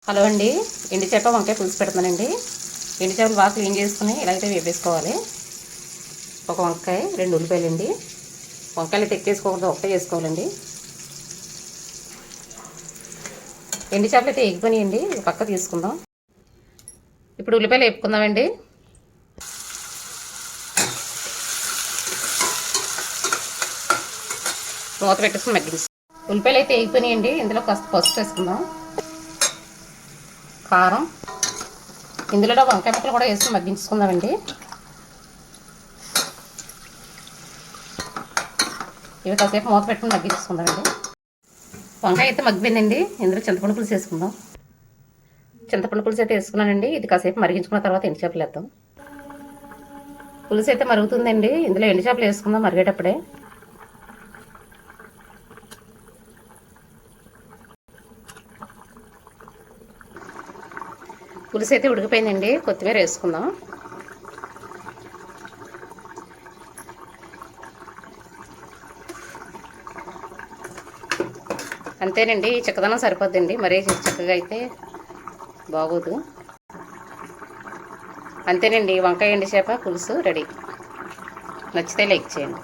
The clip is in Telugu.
హలో అండి, ఎండు చేప వంకాయ పులుసు పెడుతున్నానండి. ఎండు చేపలు బాగా క్లీన్ చేసుకుని ఇలా అయితే వేపేసుకోవాలి. ఒక వంకాయ, 2 ఉల్లిపాయలు అండి. వంకాయలు అయితే ఎక్కేసుకోకూడదు, ఒకటే చేసుకోవాలండి. ఎండు చేపలు అయితే ఎగిపోయినాయండి, పక్క తీసుకుందాం. ఇప్పుడు ఉల్లిపాయలు వేపుకుందామండి. మూత పెట్టేసుకుని మగ్గించి ఉల్లిపాయలు అయితే ఎగిపోయినాయండి. ఇందులో కాస్త పసుపు వేసుకుందాం, కారం, ఇందులో వంకాయ ముక్కలు కూడా వేసి మగ్గించుకుందామండి. ఇవి కాసేపు మూత పెట్టుకుని మగ్గించుకుందామండి. వంకాయ అయితే మగ్గిపోయిందండి. ఇందులో చింతపండు పులుసు వేసుకుందాం. చింతపండు పులుసు అయితే వేసుకున్నానండి. ఇది కాసేపు మరిగించుకున్న తర్వాత ఎండు చేపలు వేద్దాం. పులుసు అయితే మరుగుతుందండి. ఇందులో ఎండు చేపలు వేసుకుందాం మరిగేటప్పుడే. పులుసు అయితే ఉడికిపోయిందండి. కొత్తిమీర వేసుకుందాం. అంతేనండి, ఈ చిక్కదనం సరిపోద్దండి. మరీ చక్కగా అయితే బాగోదు. అంతేనండి, వంకాయ ఎండు చేప పులుసు రెడీ. నచ్చితే లైక్ చేయండి.